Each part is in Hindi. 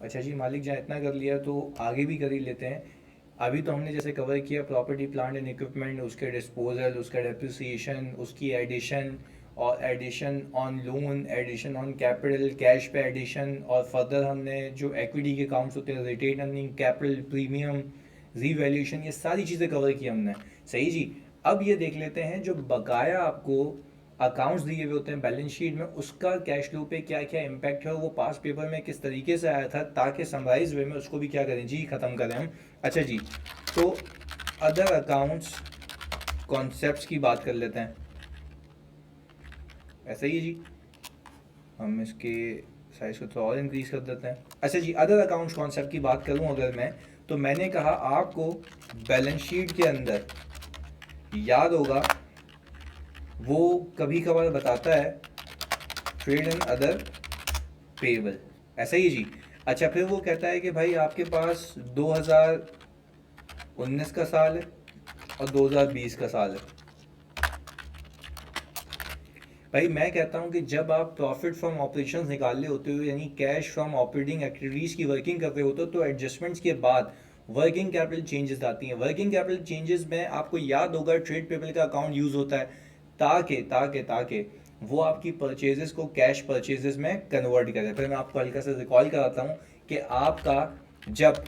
अच्छा जी मालिक, जहाँ इतना कर लिया तो आगे भी कर ही लेते हैं। अभी तो हमने जैसे कवर किया प्रॉपर्टी प्लांट एंड इक्विपमेंट, उसके डिस्पोजल, उसका डेप्रिसिएशन, उसकी एडिशन, और addition on loan, addition on capital, cash पे एडिशन, और फर्दर हमने जो इक्विटी के अकाउंट्स होते हैं, retain earning, capital, premium, revaluation, ये सारी चीज़ें कवर की हमने। सही जी। अब ये देख लेते हैं जो बकाया आपको अकाउंट्स दिए हुए होते हैं बैलेंस शीट में, उसका कैश फ्लो पे क्या क्या इम्पैक्ट है, वो पास पेपर में किस तरीके से आया था, ताकि समराइज वे में उसको भी क्या करें जी, ख़त्म करें हम। अच्छा जी, तो अदर अकाउंट्स कॉन्सेप्ट्स की बात कर लेते हैं। ऐसा ही है जी, हम इसके साइज को थोड़ा और इंक्रीज कर देते हैं। अच्छा जी, अदर अकाउंट्स कॉन्सेप्ट की बात करूं अगर मैं, तो मैंने कहा आपको बैलेंस शीट के अंदर याद होगा, वो कभी कभार बताता है ट्रेड एंड अदर पेबल। ऐसा ही है जी। अच्छा, फिर वो कहता है कि भाई आपके पास 2019 का साल है और 2020 का साल है। भाई मैं कहता हूँ कि जब आप प्रॉफिट फ्रॉम ऑपरेशंस निकाल रहे होते हो, यानी कैश फ्रॉम ऑपरेटिंग एक्टिविटीज़ की वर्किंग कर रहे होते हो, तो एडजस्टमेंट्स के बाद वर्किंग कैपिटल चेंजेस आती हैं। वर्किंग कैपिटल चेंजेस में आपको याद होगा ट्रेड पेबल का अकाउंट यूज़ होता है, ताकि वो आपकी परचेजेस को कैश परचेजेस में कन्वर्ट करे। फिर मैं आपको हल्का सा रिकॉल कराता हूँ कि आपका जब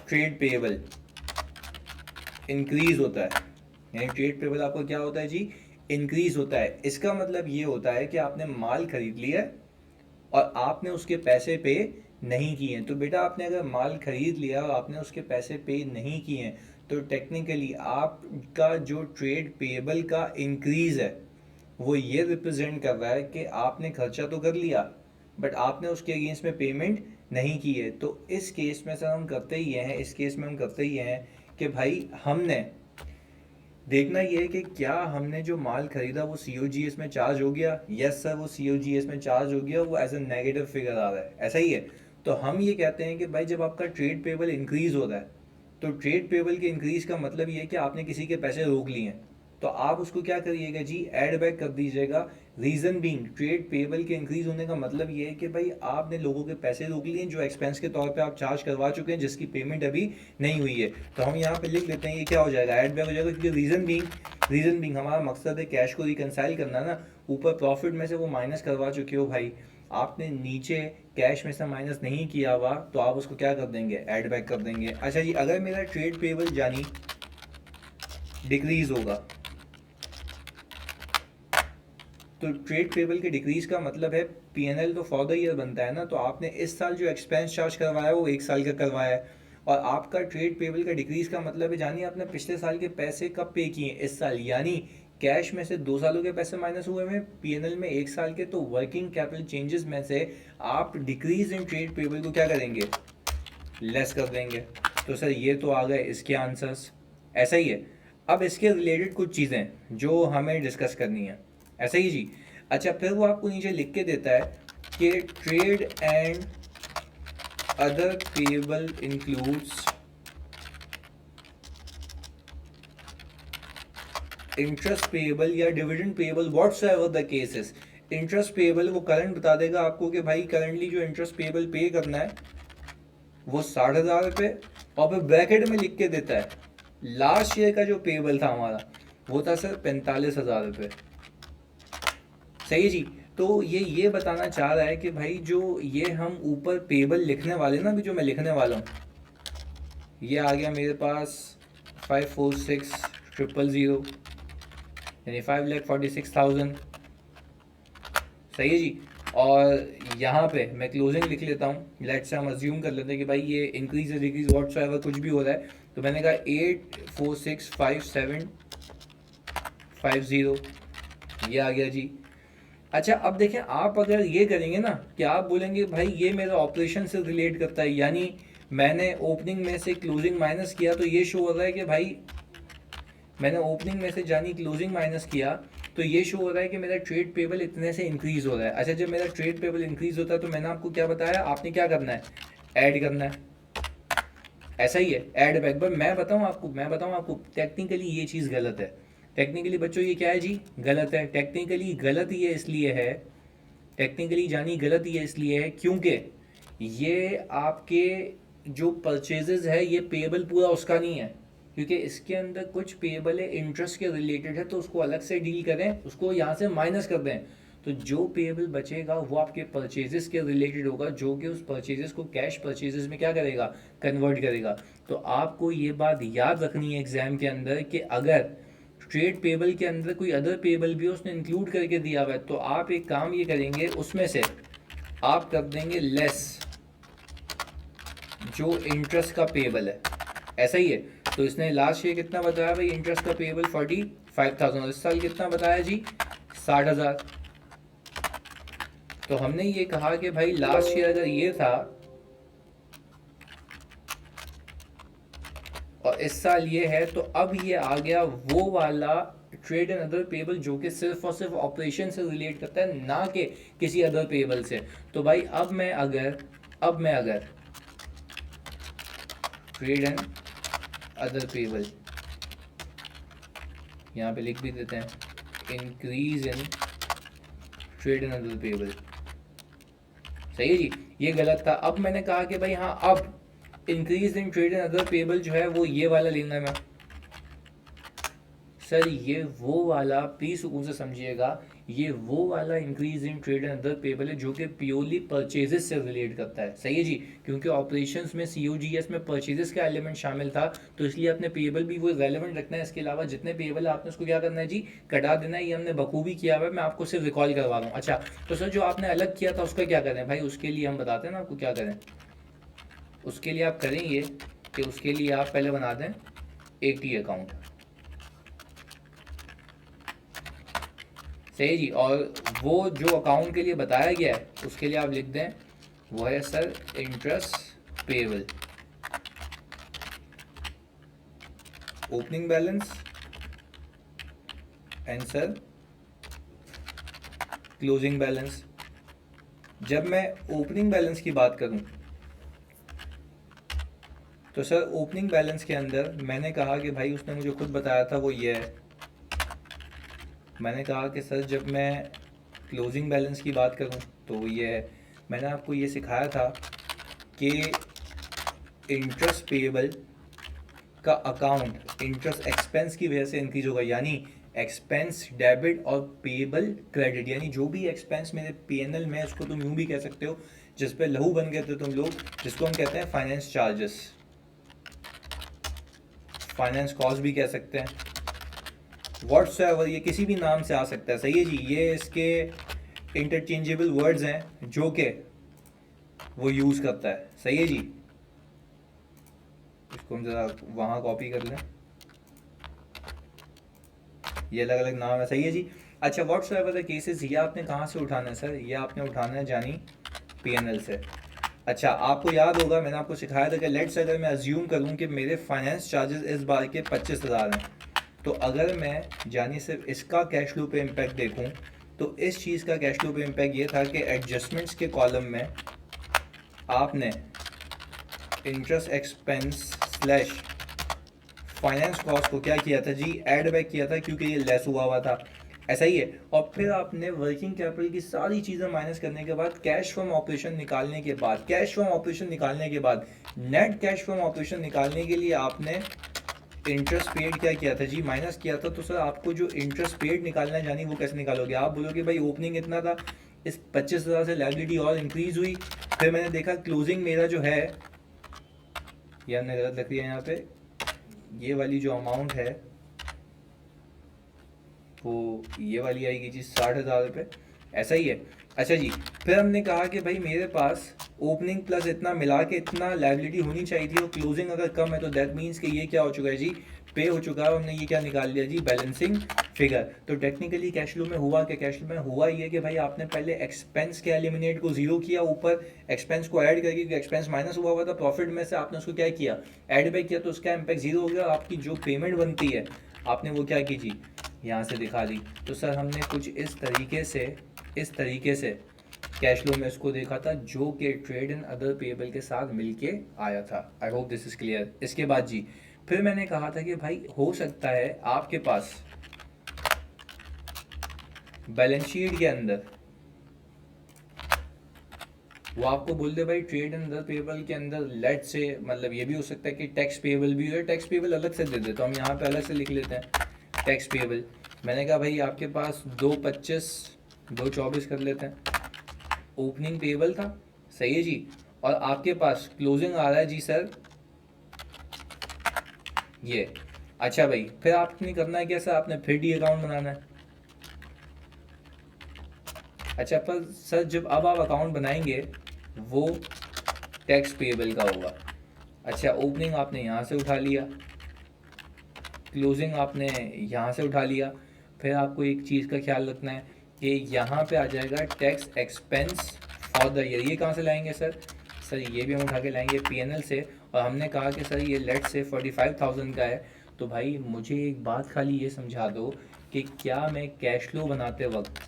ट्रेड पेबल इंक्रीज होता है, यानी ट्रेड पेबल आपको क्या होता है जी, इंक्रीज होता है, इसका मतलब ये होता है कि आपने माल खरीद लिया है और आपने उसके पैसे पे नहीं किए हैं। तो बेटा आपने अगर माल खरीद लिया और आपने उसके पैसे पे नहीं किए हैं, तो टेक्निकली आपका जो ट्रेड पेबल का इंक्रीज है, वो ये रिप्रेजेंट कर रहा है कि आपने खर्चा तो कर लिया, बट आपने उसके अगेंस्ट में पेमेंट नहीं की है। तो इस केस में सर हम करते ही हैं, इस केस में हम करते ही हैं कि भाई हमने देखना ये है कि क्या हमने जो माल खरीदा वो सी ओ जी एस में चार्ज हो गया। यस सर, वो सी ओ जी एस में चार्ज हो गया, वो एज ए नेगेटिव फिगर आ रहा है। ऐसा ही है। तो हम ये कहते हैं कि भाई जब आपका ट्रेड पेबल इंक्रीज हो रहा है, तो ट्रेड पेबल के इंक्रीज का मतलब ये है कि आपने किसी के पैसे रोक लिए हैं, तो आप उसको क्या करिएगा जी, ऐड बैक कर दीजिएगा। रीजन बीइंग, ट्रेड पेबल के इंक्रीज होने का मतलब ये है कि भाई आपने लोगों के पैसे रोक लिए जो एक्सपेंस के तौर पे आप चार्ज करवा चुके हैं, जिसकी पेमेंट अभी नहीं हुई है। तो हम यहाँ पे लिख देते हैं, ये क्या हो जाएगा, ऐड बैक हो जाएगा, क्योंकि रीजन बीइंग हमारा मकसद है कैश को रिकनसाइल करना ना। ऊपर प्रॉफिट में से वो माइनस करवा चुके हो भाई, आपने नीचे कैश में से माइनस नहीं किया हुआ, तो आप उसको क्या कर देंगे, ऐड बैक कर देंगे। अच्छा जी, अगर मेरा ट्रेड पेबल जानी डिक्रीज होगा, तो ट्रेड पेबल के डिक्रीज का मतलब है पीएनएल तो फॉर द ईयर बनता है ना, तो आपने इस साल जो एक्सपेंस चार्ज करवाया वो एक साल का करवाया है, और आपका ट्रेड पेबल का डिक्रीज का मतलब है जानिए आपने पिछले साल के पैसे कब पे किए, इस साल, यानी कैश में से 2 सालों के पैसे माइनस हुए हैं, पीएनएल में एक साल के, तो वर्किंग कैपिटल चेंजेस में से आप डिक्रीज इन ट्रेड पेबल को क्या करेंगे, लेस कर देंगे। तो सर ये तो आ गए इसके आंसर्स। ऐसा ही है। अब इसके रिलेटेड कुछ चीज़ें जो हमें डिस्कस करनी है। ऐसा ही जी। अच्छा, फिर वो आपको नीचे लिख के देता है कि trade and other payable includes interest payable या dividend payable whatsoever the cases. Interest payable वो करंट बता देगा आपको कि भाई करंटली जो इंटरेस्ट पेबल पे करना है वो 60,000 रुपये, और फिर ब्रैकेट में लिख के देता है लास्ट ईयर का जो पेबल था हमारा, वो था सर 45,000 रुपये। सही जी। तो ये बताना चाह रहा है कि भाई जो ये हम ऊपर पेबल लिखने वाले ना, अभी जो मैं लिखने वाला हूँ, ये आ गया मेरे पास 546,000, यानी 5,46,000। सही है जी। और यहाँ पे मैं क्लोजिंग लिख लेता हूँ, लेट से हम अज्यूम कर लेते हैं कि भाई ये इंक्रीज या डिक्रीज व्हाट्स एवर कुछ भी हो रहा है, तो मैंने कहा 8465750, ये आ गया जी। अच्छा, अब देखें, आप अगर ये करेंगे ना कि आप बोलेंगे भाई ये मेरा ऑपरेशन से रिलेट करता है, यानी मैंने ओपनिंग में से क्लोजिंग माइनस किया, तो ये शो हो रहा है कि भाई मैंने ओपनिंग में से जानी क्लोजिंग माइनस किया, तो ये शो हो रहा है कि मेरा ट्रेड पेबल इतने से इंक्रीज हो रहा है। अच्छा, जब मेरा ट्रेड पेबल इंक्रीज होता है तो मैंने आपको क्या बताया, आपने क्या करना है, ऐड करना है। ऐसा ही है, ऐड बैक। पर मैं बताऊं आपको टेक्निकली ये चीज़ गलत है। टेक्निकली बच्चों ये क्या है जी, गलत है। टेक्निकली गलत ये इसलिए है, टेक्निकली जानी गलत ये इसलिए है क्योंकि ये आपके जो परचेजेस है ये पेएबल पूरा उसका नहीं है, क्योंकि इसके अंदर कुछ पेएबल है इंटरेस्ट के रिलेटेड है, तो उसको अलग से डील करें, उसको यहाँ से माइनस कर दें। तो जो पेएबल बचेगा वो आपके परचेजेस के रिलेटेड होगा, जो कि उस परचेजेस को कैश परचेजेस में क्या करेगा, कन्वर्ट करेगा। तो आपको ये बात याद रखनी है एग्जाम के अंदर कि अगर ट्रेड पेबल के अंदर कोई अदर पेबल भी उसने इंक्लूड करके दिया हुआ है, तो आप एक काम ये करेंगे, उसमें से आप कर देंगे लेस जो इंटरेस्ट का पेबल है। ऐसा ही है। तो इसने लास्ट ईयर कितना बताया भाई इंटरेस्ट का पेबल 45,000, और इस साल कितना बताया जी 60,000। तो हमने ये कहा कि भाई लास्ट ईयर अगर ये था और इस साल ये है, तो अब ये आ गया वो वाला ट्रेड एंड अदर पेबल जो कि सिर्फ और सिर्फ ऑपरेशन से रिलेट करता है, ना कि किसी अदर पेबल से। तो भाई अब मैं अगर ट्रेड एंड अदर पेबल यहाँ पे लिख भी देते हैं, increase in trade and other payable. सही है जी, ये गलत था। अब मैंने कहा कि भाई हाँ, अब increase in trade and other payable जो है वो ये वाला लेना है मैं। सर ये वो वाला, प्लीज सुकून से समझिएगा, ये वो वाला increase in trade and other payable है जो कि प्योरली परचेजेस से रिलेट करता है। सही है जी, क्योंकि ऑपरेशंस में सीओजीएस में परचेजेस का एलिमेंट शामिल था, तो इसलिए अपने पेबल भी वो रेलेवेंट रखना है। इसके अलावा जितने पेबल है आपने उसको क्या करना है जी, कटा देना है। ये हमने बखूबी किया हुआ है, मैं आपको सिर्फ रिकॉल करवा रहा हूँ। अच्छा, तो सर जो आपने अलग किया था उसका क्या करें भाई, उसके लिए हम बताते हैं ना आपको क्या करें। उसके लिए आप करें ये कि उसके लिए आप पहले बना दें एटी अकाउंट। सही जी, और वो जो अकाउंट के लिए बताया गया है उसके लिए आप लिख दें, वो है sir interest payable, opening balance and sir closing balance. जब मैं ओपनिंग बैलेंस की बात करूं, तो सर ओपनिंग बैलेंस के अंदर मैंने कहा कि भाई उसने मुझे खुद बताया था वो ये है। मैंने कहा कि सर जब मैं क्लोजिंग बैलेंस की बात करूं तो वो ये है। मैंने आपको ये सिखाया था कि इंटरेस्ट पेएबल का अकाउंट इंटरेस्ट एक्सपेंस की वजह से इंक्रीज होगा, यानी एक्सपेंस डेबिट और पेएबल क्रेडिट, यानी जो भी एक्सपेंस मेरे पीएनएल में, उसको तुम यूं भी कह सकते हो, जिस पे लहू बन गए थे तुम लोग, जिसको हम कहते हैं फाइनेंस चार्जेस, फाइनेंस कॉस्ट भी कह सकते हैं, व्हाट्सएवर, ये किसी भी नाम से आ सकता है। सही है जी, ये इसके इंटरचेंजेबल वर्ड्स हैं जो कि वो यूज़ करता है। सही है जी, इसको हम ज़रा वहाँ कॉपी कर लें, ये अलग अलग नाम है। सही है जी। अच्छा, व्हाट्सएवर द केसेस, ये आपने कहाँ से उठाना है सर, ये आपने उठाना है जानी पीएनएल से। अच्छा, आपको याद होगा मैंने आपको सिखाया था कि लेट्स अगर मैं अज्यूम करूँ कि मेरे फाइनेंस चार्जेस इस बार के 25,000 हैं, तो अगर मैं जानी सिर्फ इसका कैश फ्लो पे इम्पैक्ट देखूँ, तो इस चीज़ का कैश फ्लो पे इम्पैक्ट ये था कि एडजस्टमेंट्स के कॉलम में आपने interest expense slash finance cost को क्या किया था जी, ऐड बैक किया था, क्योंकि ये लेस हुआ था। ऐसा ही है। और फिर आपने वर्किंग कैपिटल की सारी चीज़ें माइनस करने के बाद, कैश फ्रॉम ऑपरेशन निकालने के बाद, नेट कैश फ्रॉम ऑपरेशन निकालने के लिए आपने इंटरेस्ट पेड क्या किया था जी, माइनस किया था। तो सर आपको जो इंटरेस्ट पेड निकालना जानी वो कैसे निकालोगे, आप बोलोगे भाई ओपनिंग इतना था, इस 25,000 से लायबिलिटी और इंक्रीज हुई, फिर मैंने देखा क्लोजिंग मेरा जो है, ये हमने गलत लिख दिया यहाँ पे, ये वाली जो अमाउंट है वो ये वाली आएगी जी 60,000 रुपये। ऐसा ही है। अच्छा जी, फिर हमने कहा कि भाई मेरे पास ओपनिंग प्लस इतना मिला के इतना लायबिलिटी होनी चाहिए थी, और क्लोजिंग अगर कम है तो दैट मीन्स कि ये क्या हो चुका है जी, पे हो चुका है। हमने ये क्या निकाल लिया जी, बैलेंसिंग फिगर। तो टेक्निकली कैश फ्लो में हुआ क्या, कैश फ्लो में हुआ ये कि भाई आपने पहले एक्सपेंस के एलिमिनेट को जीरो किया, ऊपर एक्सपेंस को ऐड करके, क्योंकि एक्सपेंस माइनस हुआ था प्रॉफिट में से, आपने उसको क्या किया, ऐड बैक किया, तो उसका इम्पैक्ट जीरो हो गया। आपकी जो पेमेंट बनती है आपने वो क्या की जी, यहाँ से दिखा दी। तो सर हमने कुछ इस तरीके से कैश फ्लो में इसको देखा था, जो कि ट्रेड एंड अदर पेएबल के साथ मिलके आया था। I hope this is clear. इसके बाद जी फिर मैंने कहा था कि भाई हो सकता है आपके पास बैलेंस शीट के अंदर वो आपको बोल दे भाई ट्रेड एंड अदर पेबल के अंदर लेट से, मतलब ये भी हो सकता है कि टैक्स पेबल भी हो, टैक्स पेबल अलग से दे दे, तो हम यहाँ पे अलग से लिख लेते हैं टैक्स पेबल। मैंने कहा भाई आपके पास 2/25 2/24 कर लेते हैं, ओपनिंग पेबल था, सही है जी। और आपके पास क्लोजिंग आ रहा है जी सर ये। अच्छा भाई फिर आपने करना है क्या सर, आपने फिर डी अकाउंट बनाना है। अच्छा पर सर जब अब आप अकाउंट बनाएंगे वो टैक्स पेबल का होगा। अच्छा ओपनिंग आपने यहाँ से उठा लिया, क्लोजिंग आपने यहाँ से उठा लिया, फिर आपको एक चीज़ का ख्याल रखना है कि यहाँ पे आ जाएगा tax expense for the year. ये कहाँ से लाएंगे सर, सर ये भी हम उठा के लाएंगे पीएनएल से। और हमने कहा कि सर ये लेट से 45,000 का है, तो भाई मुझे एक बात खाली ये समझा दो कि क्या मैं कैश फ्लो बनाते वक्त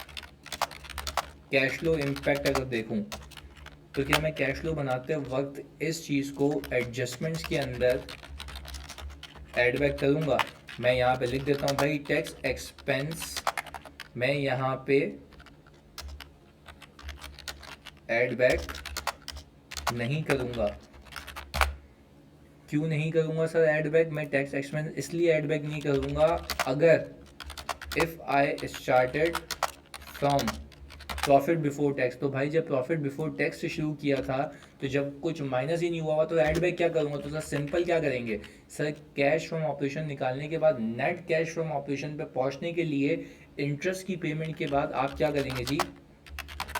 कैश फ्लो इम्पैक्ट अगर देखूं तो क्या मैं कैश फ्लो बनाते वक्त इस चीज़ को एडजस्टमेंट्स के अंदर ऐड बैक करूँगा। मैं यहाँ पे लिख देता हूँ भाई टैक्स एक्सपेंस, मैं यहाँ पे ऐड बैक नहीं करूँगा। क्यों नहीं करूँगा सर ऐड बैक, मैं टैक्स एक्सपेंस इसलिए ऐड बैक नहीं करूँगा अगर if I started from profit before tax. तो भाई जब प्रॉफिट बिफोर टैक्स से शुरू किया था तो जब कुछ माइनस ही नहीं हुआ तो ऐड बैक क्या करूँगा, तो सर सिंपल क्या करेंगे सर, कैश फ्रॉम ऑपरेशन निकालने के बाद नेट कैश फ्रॉम ऑपरेशन पे पहुँचने के लिए इंटरेस्ट की पेमेंट के बाद आप क्या करेंगे जी,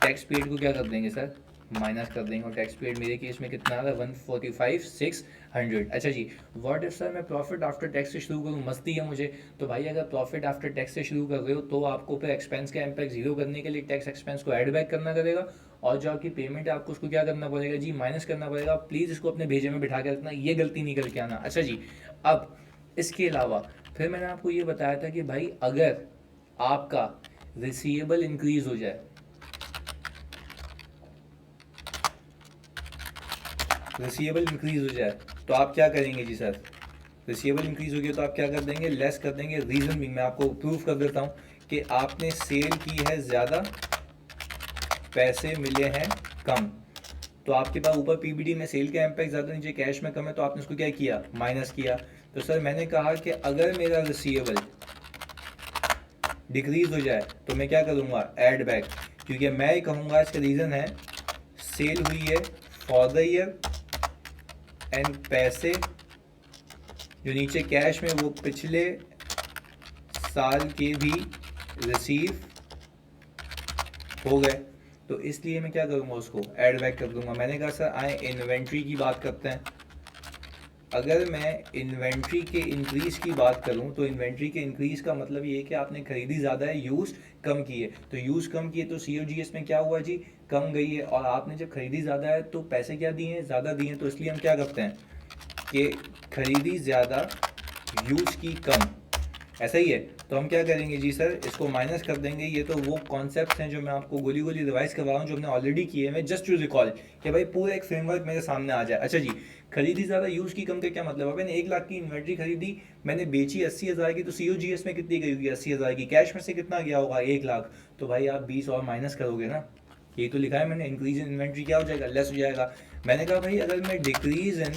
टैक्स पेड को क्या कर देंगे सर, माइनस कर देंगे। और टैक्स पेड मेरे केस में कितना आ रहा है 145,600। अच्छा जी व्हाट इफ सर मैं प्रॉफिट आफ्टर टैक्स से शुरू करूँ, मस्ती है मुझे। तो भाई अगर प्रॉफिट आफ्टर टैक्स से शुरू कर रहे हो तो आपको फिर एक्सपेंस का इम्पैक्ट जीरो करने के लिए टैक्स एक्सपेंस को ऐड बैक करना करेगा, और जो आपकी पेमेंट है आपको उसको क्या करना पड़ेगा जी, माइनस करना पड़ेगा। प्लीज़ इसको अपने भेजे में बिठा के रखना, ये गलती नहीं करके आना। अच्छा जी अब इसके अलावा फिर मैंने आपको ये बताया था कि भाई अगर आपका रिसीवेबल इंक्रीज हो जाए, रिसीवेबल इंक्रीज हो जाए तो आप क्या करेंगे जी सर, रिसीवेबल इंक्रीज हो गया तो आप क्या कर देंगे, लेस कर देंगे। रीज़न भी मैं आपको प्रूफ कर देता हूँ कि आपने सेल की है ज़्यादा, पैसे मिले हैं कम, तो आपके पास ऊपर पीबीडी में सेल का इम्पैक्ट ज़्यादा, नीचे कैश में कम है, तो आपने उसको क्या किया, माइनस किया। तो सर मैंने कहा कि अगर मेरा रिसीवेबल डिक्रीज हो जाए तो मैं क्या करूँगा, ऐड बैक, क्योंकि मैं ही कहूँगा इसका रीज़न है सेल हुई है फॉर द ईयर एंड पैसे जो नीचे कैश में वो पिछले साल के भी रिसीव हो गए, तो इसलिए मैं क्या करूँगा, उसको ऐड बैक कर दूंगा। मैंने कहा सर आए इन्वेंट्री की बात करते हैं। अगर मैं इन्वेंट्री के इंक्रीज़ की बात करूं तो इन्वेंट्री के इंक्रीज़ का मतलब ये है कि आपने खरीदी ज़्यादा है, यूज़ कम की है। तो यूज़ कम किए तो COGS में क्या हुआ जी, कम गई है। और आपने जब खरीदी ज़्यादा है तो पैसे क्या दिए हैं, ज़्यादा दिए हैं, तो इसलिए हम क्या करते हैं कि खरीदी ज़्यादा यूज़ की कम, ऐसा ही है। तो हम क्या करेंगे जी सर, इसको माइनस कर देंगे। ये तो वो कॉन्सेप्ट्स हैं जो मैं आपको गोली गोली रिवाइज करवा रहा हूँ, जो हमने ऑलरेडी किए हैं, जस्ट टू रिकॉल कि भाई पूरा एक फ्रेमवर्क मेरे सामने आ जाए। अच्छा जी खरीदी ज़्यादा यूज़ की कम का क्या मतलब है, मैंने 1 लाख की इन्वेंट्री खरीदी, मैंने बेची 80,000 की, तो COGS में कितनी गई होगी 80,000 की, कैश में से कितना गया होगा 1 लाख। तो भाई आप 20 और माइनस करोगे ना, ये तो लिखा है मैंने, इंक्रीज इन इन्वेंट्री क्या हो जाएगा, लेस हो जाएगा। मैंने कहा भाई अगर मैं डिक्रीज इन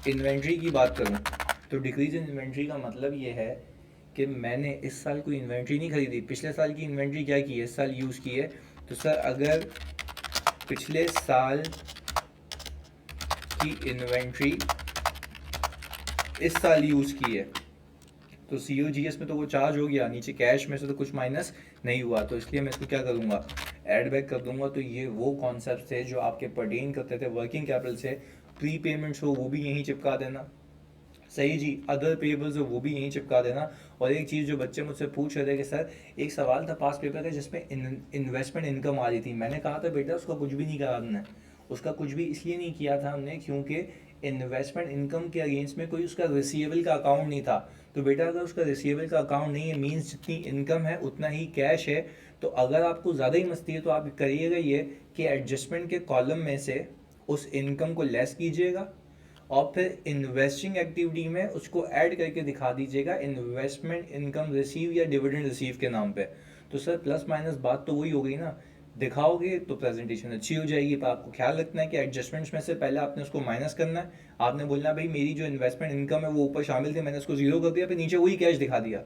इन्वेंट्री की बात करूं तो डिक्रीज इन इन्वेंट्री का मतलब ये है कि मैंने इस साल कोई इन्वेंट्री नहीं खरीदी, पिछले साल की इन्वेंट्री क्या की है, इस साल यूज़ की है। तो सर अगर पिछले साल की इन्वेंट्री इस साल यूज़ की है तो COGS में तो वो चार्ज हो गया, नीचे कैश में से तो कुछ माइनस नहीं हुआ, तो इसलिए मैं इसको क्या करूँगा, ऐड बैक कर दूंगा। तो ये वो कॉन्सेप्ट थे जो आपके पर्टेन करते थे वर्किंग कैपिटल से। प्री पेमेंट्स हो वो भी यहीं चिपका देना, सही जी, अदर पेबल्स हो वो भी यहीं चिपका देना। और एक चीज़ जो बच्चे मुझसे पूछ रहे थे कि सर एक सवाल था पास पेपर का जिसमें इन्वेस्टमेंट इनकम आ रही थी, मैंने कहा था बेटा उसका कुछ भी नहीं करा हमने, उसका कुछ भी इसलिए नहीं किया था हमने क्योंकि इन्वेस्टमेंट इनकम के अगेंस्ट में कोई उसका रिसीवेबल का अकाउंट नहीं था। तो बेटा अगर उसका रिसीवेबल का अकाउंट नहीं है मीन्स जितनी इनकम है उतना ही कैश है। तो अगर आपको ज़्यादा ही मस्ती है तो आप करिएगा ये कि एडजस्टमेंट के कॉलम में से उस इनकम को लेस कीजिएगा और फिर इन्वेस्टिंग एक्टिविटी में उसको ऐड करके दिखा दीजिएगा इन्वेस्टमेंट इनकम रिसीव या डिविडेंड रिसीव के नाम पे। तो सर प्लस माइनस बात तो वही हो गई ना, दिखाओगे तो प्रेजेंटेशन अच्छी हो जाएगी, पर आपको ख्याल रखना है कि एडजस्टमेंट्स में से पहले आपने उसको माइनस करना है। आपने बोलना भाई मेरी जो इन्वेस्टमेंट इनकम है वो ऊपर शामिल थी, मैंने उसको जीरो कर दिया, फिर नीचे वही कैश दिखा दिया,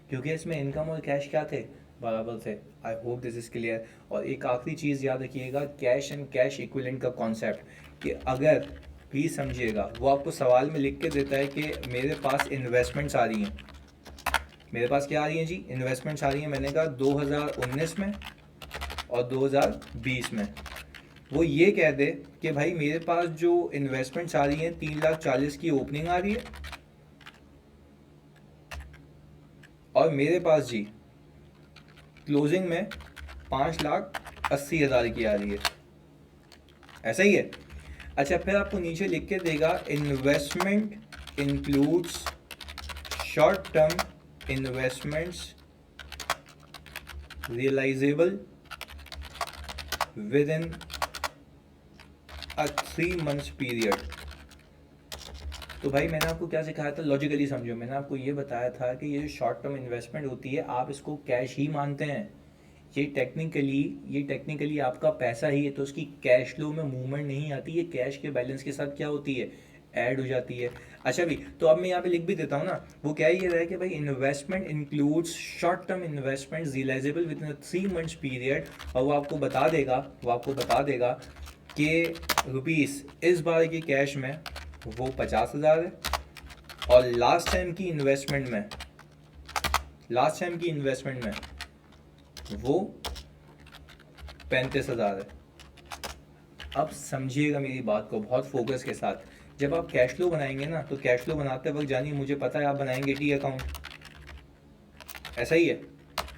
क्योंकि इसमें इनकम और कैश क्या थे, बराबर थे। I hope this is clear. और एक आखिरी चीज़ याद रखिएगा, कैश एंड कैश इक्विवेलेंट का कॉन्सेप्ट, कि अगर प्लीज़ समझिएगा, वो आपको सवाल में लिख के देता है कि मेरे पास इन्वेस्टमेंट्स आ रही हैं, मेरे पास क्या आ रही हैं जी, इन्वेस्टमेंट्स आ रही हैं, मैंने कहा 2019 में और 2020 में। वो ये कह दे कि भाई मेरे पास जो इन्वेस्टमेंट्स आ रही हैं 3,40,000 की ओपनिंग आ रही है, और मेरे पास जी क्लोजिंग में 5,80,000 की आ रही है, ऐसा ही है। अच्छा, फिर आपको नीचे लिख के देगा investment includes short term investments realisable within a 3 months period. तो भाई मैंने आपको क्या सिखाया था, लॉजिकली समझो, मैंने आपको ये बताया था कि ये जो शॉर्ट टर्म इन्वेस्टमेंट होती है आप इसको कैश ही मानते हैं, ये टेक्निकली आपका पैसा ही है, तो उसकी कैश फ्लो में मूवमेंट नहीं आती, ये कैश के बैलेंस के साथ क्या होती है, ऐड हो जाती है। अच्छा भी, तो अब मैं यहाँ पे लिख भी देता हूँ ना, वो क्या ये रहा है कि भाई investment includes short term investment realisable within 3 months period, और वो आपको बता देगा कि रुपीस इस बार की कैश में वो 50,000 है, और लास्ट टाइम की इन्वेस्टमेंट में वो 35,000 है। अब समझिएगा मेरी बात को बहुत फोकस के साथ, जब आप कैश फ्लो बनाएंगे ना, तो कैश फ्लो बनाते वक्त जानिए, मुझे पता है आप बनाएंगे टी अकाउंट, ऐसा ही है,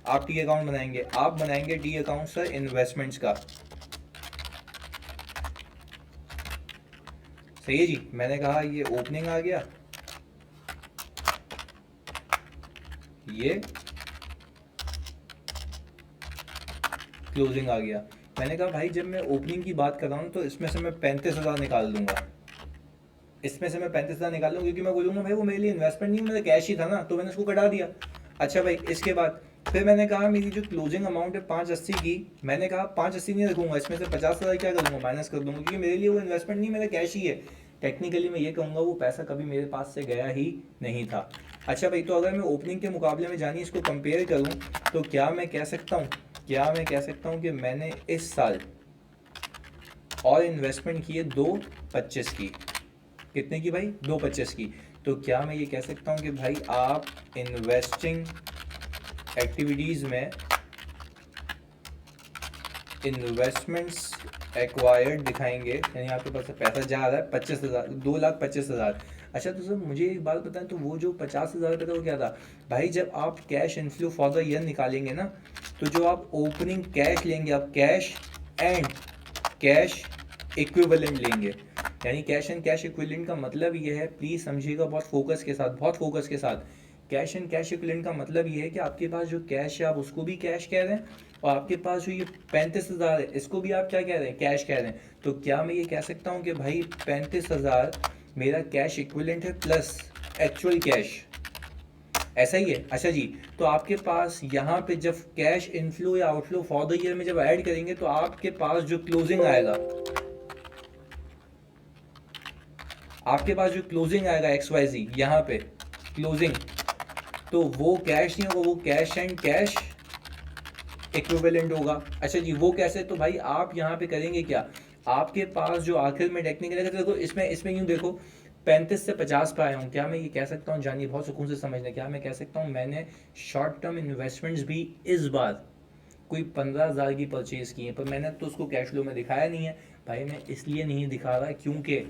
आप टी अकाउंट बनाएंगे, आप बनाएंगे टी अकाउंट सर इन्वेस्टमेंट्स का, सही है जी। मैंने कहा ये ओपनिंग आ गया, ये क्लोजिंग आ गया। मैंने कहा भाई जब मैं ओपनिंग की बात कर रहा हूँ तो इसमें से मैं 35,000 निकाल दूंगा, क्योंकि मैं बोलूँगा भाई वो मेरे लिए इन्वेस्टमेंट नहीं, मेरा कैश ही था ना, तो मैंने उसको कटा दिया। अच्छा भाई, इसके बाद फिर मैंने कहा मेरी जो क्लोजिंग अमाउंट है 580 की, मैंने कहा 580 नहीं रखूंगा, इसमें से 50,000 क्या करूँगा, माइनस कर दूंगा, क्योंकि मेरे लिए वो इन्वेस्टमेंट नहीं, मेरा कैश ही है। टेक्निकली मैं ये कहूँगा वो पैसा कभी मेरे पास से गया ही नहीं था। अच्छा भाई, तो अगर मैं ओपनिंग के मुकाबले में जानी इसको कंपेयर करूँ, तो क्या मैं कह सकता हूँ कि मैंने इस साल और इन्वेस्टमेंट की है 2,25 की, कितने की भाई, 2,25 की। तो क्या मैं ये कह सकता हूँ कि भाई आप इन्वेस्टिंग एक्टिविटीज़ में इन्वेस्टमेंट्स एक्वायर्ड दिखाएंगे, यानी आपके पास पैसा जा रहा है 25,000, 2,25,000। अच्छा, तो सर मुझे एक बात बताएं, तो वो जो 50,000 रुपये था वो क्या था भाई, जब आप cash inflow for the year निकालेंगे ना, तो जो आप ओपनिंग कैश लेंगे, आप कैश एंड कैश इक्विवेलेंट लेंगे, यानी कैश एंड कैश इक्विवेलेंट का मतलब ये है, प्लीज समझिएगा बहुत फोकस के साथ, कैश एंड कैश इक्विवेलेंट का मतलब ये है कि आपके पास जो कैश है आप उसको भी कैश कह रहे हैं, और आपके पास जो ये 35,000 है इसको भी आप क्या कह रहे हैं, कैश कह रहे हैं। तो क्या मैं ये कह सकता हूँ कि भाई 35,000 मेरा कैश इक्विवेलेंट है प्लस एक्चुअल कैश, ऐसा ही है। अच्छा जी, तो आपके पास यहाँ पे जब कैश इनफ्लो या आउटफ्लो फॉर द ईयर में जब ऐड करेंगे, तो आपके पास जो क्लोजिंग आएगा, XYZ यहाँ पे क्लोजिंग, तो वो कैश नहीं होगा, वो कैश एंड कैश इक्विवेलेंट होगा। अच्छा जी, वो कैसे, तो भाई आप यहाँ पे करेंगे क्या, आपके पास जो आखिर में टेक्निकल देखो, इसमें यूँ देखो 35 से 50 पे आया हूँ, क्या मैं ये कह सकता हूँ, जानिए बहुत सुकून से समझना, क्या मैं कह सकता हूँ मैंने शॉर्ट टर्म इन्वेस्टमेंट्स भी इस बार कोई 15,000 की परचेज की है, पर मैंने तो उसको कैश फ्लो में दिखाया नहीं है। भाई मैं इसलिए नहीं दिखा रहा क्योंकि,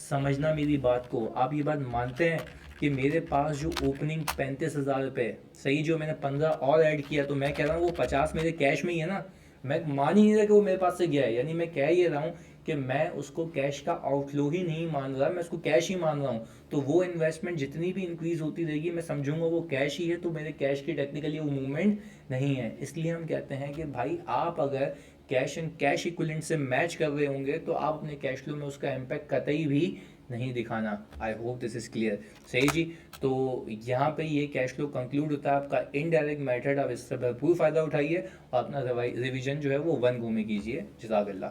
समझना मेरी बात को, आप ये बात मानते हैं कि मेरे पास जो ओपनिंग 35,000 रुपये, सही, जो मैंने 15 और ऐड किया, तो मैं कह रहा हूँ वो 50 मेरे कैश में ही है ना, मैं मान ही नहीं रहा कि वो मेरे पास से गया है, यानी मैं कह ये रहा हूँ कि मैं उसको कैश का आउटफ्लो ही नहीं मान रहा, मैं उसको कैश ही मान रहा हूँ। तो वो इन्वेस्टमेंट जितनी भी इंक्रीज होती रहेगी मैं समझूंगा वो कैश ही है, तो मेरे कैश की टेक्निकली वो मूवमेंट नहीं है। इसलिए हम कहते हैं कि भाई आप अगर कैश एंड कैश इक्विवेलेंट से मैच कर रहे होंगे तो आप अपने कैश फ्लो में उसका इम्पैक्ट कतई भी नहीं दिखाना। I hope this is clear. सही जी। तो यहाँ पे ये कैश फ्लो कंक्लूड होता है आपका इनडायरेक्ट मेथड। आप इससे भरपूर फ़ायदा उठाइए और अपना रिविजन जो है वो 1 गो में कीजिए। जज़ाकल्लाह।